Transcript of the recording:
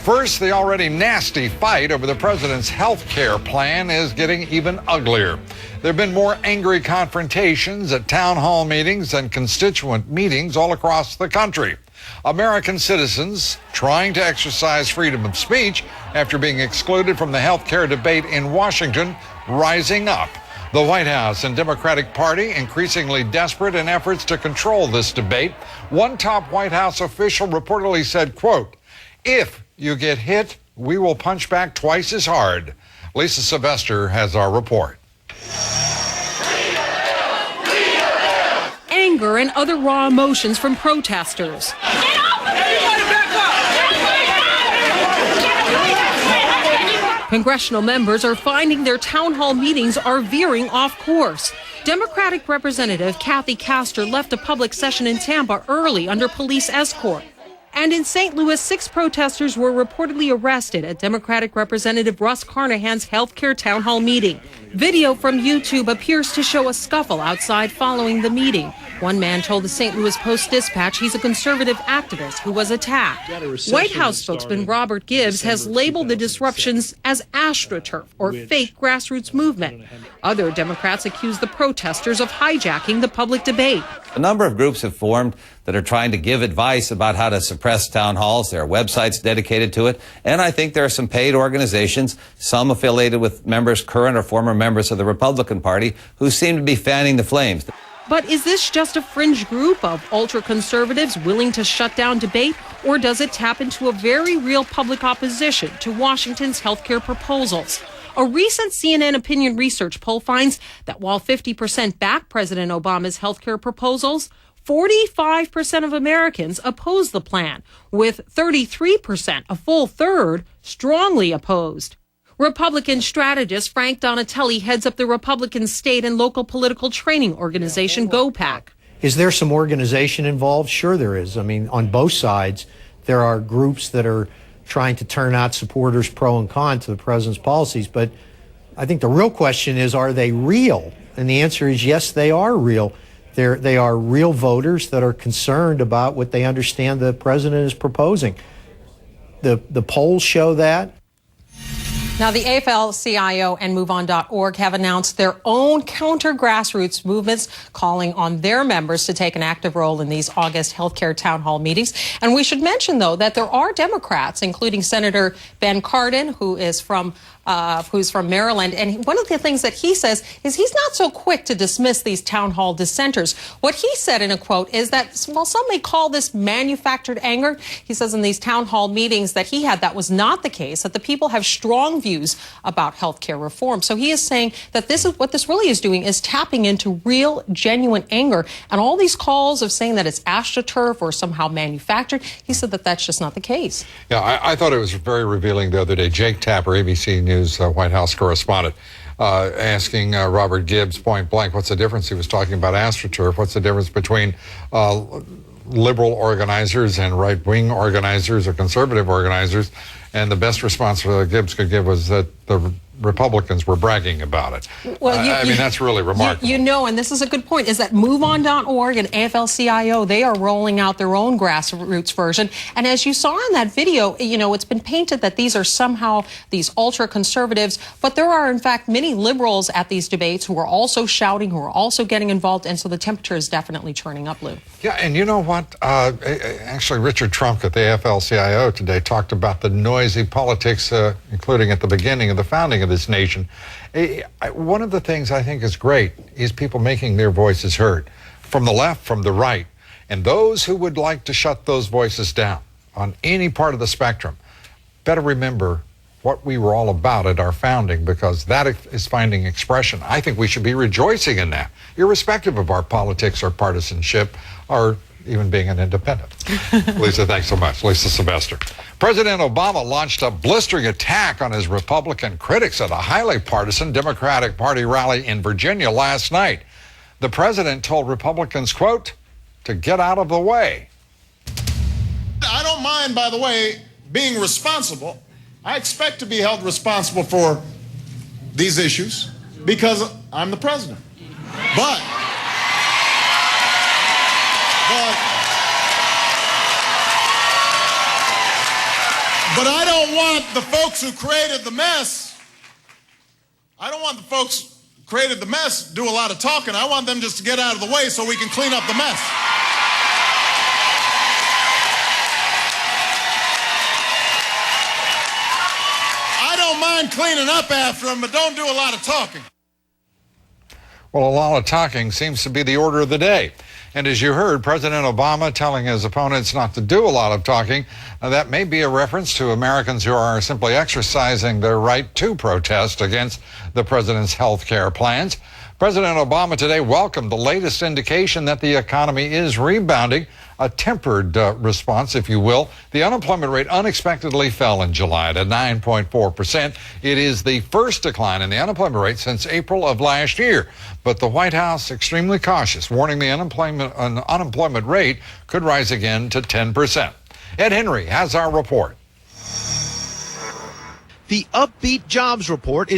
First, the already nasty fight over the president's health care plan is getting even uglier. There have been more angry confrontations at town hall meetings and constituent meetings all across the country. American citizens trying to exercise freedom of speech after being excluded from the health care debate in Washington rising up. The White House and Democratic Party increasingly desperate in efforts to control this debate. One top White House official reportedly said, quote, "If you get hit, we will punch back twice as hard." Lisa Sylvester has our report. Anger and other raw emotions from protesters. Congressional members are finding their town hall meetings are veering off course. Democratic Representative Kathy Castor left a public session in Tampa early under police escort. And in St. Louis, 6 protesters were reportedly arrested at Democratic Representative Russ Carnahan's healthcare town hall meeting. Video from YouTube appears to show a scuffle outside following the meeting. One man told the St. Louis Post-Dispatch he's a conservative activist who was attacked. White House spokesman Robert Gibbs has labeled the disruptions as astroturf or fake grassroots movement. Other Democrats accuse the protesters of hijacking the public debate. A number of groups have formed that are trying to give advice about how to suppress town halls. There are websites dedicated to it. And I think there are some paid organizations, some affiliated with members, current or former members of the Republican Party, who seem to be fanning the flames. But is this just a fringe group of ultra-conservatives willing to shut down debate, or does it tap into a very real public opposition to Washington's healthcare proposals? A recent CNN opinion research poll finds that while 50% back President Obama's healthcare proposals, 45% of Americans oppose the plan, with 33%, a full third, strongly opposed. Republican strategist Frank Donatelli heads up the Republican state and local political training organization GOPAC. Is there some organization involved? Sure there is. I mean, on both sides, there are groups that are trying to turn out supporters pro and con to the president's policies. But I think the real question is, are they real? And the answer is yes, they are real. They are real voters that are concerned about what they understand the president is proposing. The polls show that. Now, the AFL-CIO and MoveOn.org have announced their own counter-grassroots movements, calling on their members to take an active role in these August healthcare town hall meetings. And we should mention, though, that there are Democrats, including Senator Ben Cardin, who's from Maryland. And one of the things that he says is he's not so quick to dismiss these town hall dissenters. What he said in a quote is that while some may call this manufactured anger, he says in these town hall meetings that he had, that was not the case, that the people have strong views about health care reform. So he is saying that this is what this really is doing, is tapping into real, genuine anger. And all these calls of saying that it's astroturf or somehow manufactured, he said that that's just not the case. Yeah, I thought it was very revealing the other day. Jake Tapper, ABC News White House correspondent, asking Robert Gibbs point blank, what's the difference? He was talking about astroturf. What's the difference between liberal organizers and right-wing organizers or conservative organizers? And the best response Gibbs could give was that the Republicans were bragging about it. Well, I mean, that's really remarkable. You know, and this is a good point, is that MoveOn.org and AFL-CIO, they are rolling out their own grassroots version. And as you saw in that video, you know, it's been painted that these are somehow these ultra-conservatives, but there are, in fact, many liberals at these debates who are also shouting, who are also getting involved, and so the temperature is definitely turning up, Lou. Yeah, and you know what? Actually, Richard Trump at the AFL-CIO today talked about the noisy politics, including at the beginning of the founding of this nation. One of the things I think is great is people making their voices heard, from the left, from the right, and those who would like to shut those voices down on any part of the spectrum better remember what we were all about at our founding, because that is finding expression. I think we should be rejoicing in that, irrespective of our politics or partisanship or even being an independent. Lisa, thanks so much. Lisa Sylvester. President Obama launched a blistering attack on his Republican critics at a highly partisan Democratic Party rally in Virginia last night. The president told Republicans, quote, to get out of the way. I don't mind, by the way, being responsible. I expect to be held responsible for these issues because I'm the president. But But I don't want the folks who created the mess, I don't want the folks who created the mess do a lot of talking. I want them just to get out of the way so we can clean up the mess. I don't mind cleaning up after them, but don't do a lot of talking. Well, a lot of talking seems to be the order of the day. And as you heard, President Obama telling his opponents not to do a lot of talking, that may be a reference to Americans who are simply exercising their right to protest against the president's health care plans. President Obama today welcomed the latest indication that the economy is rebounding, a tempered response, if you will. The unemployment rate unexpectedly fell in July to 9.4%. It is the first decline in the unemployment rate since April of last year. But the White House extremely cautious, warning the unemployment rate could rise again to 10%. Ed Henry has our report. The upbeat jobs report is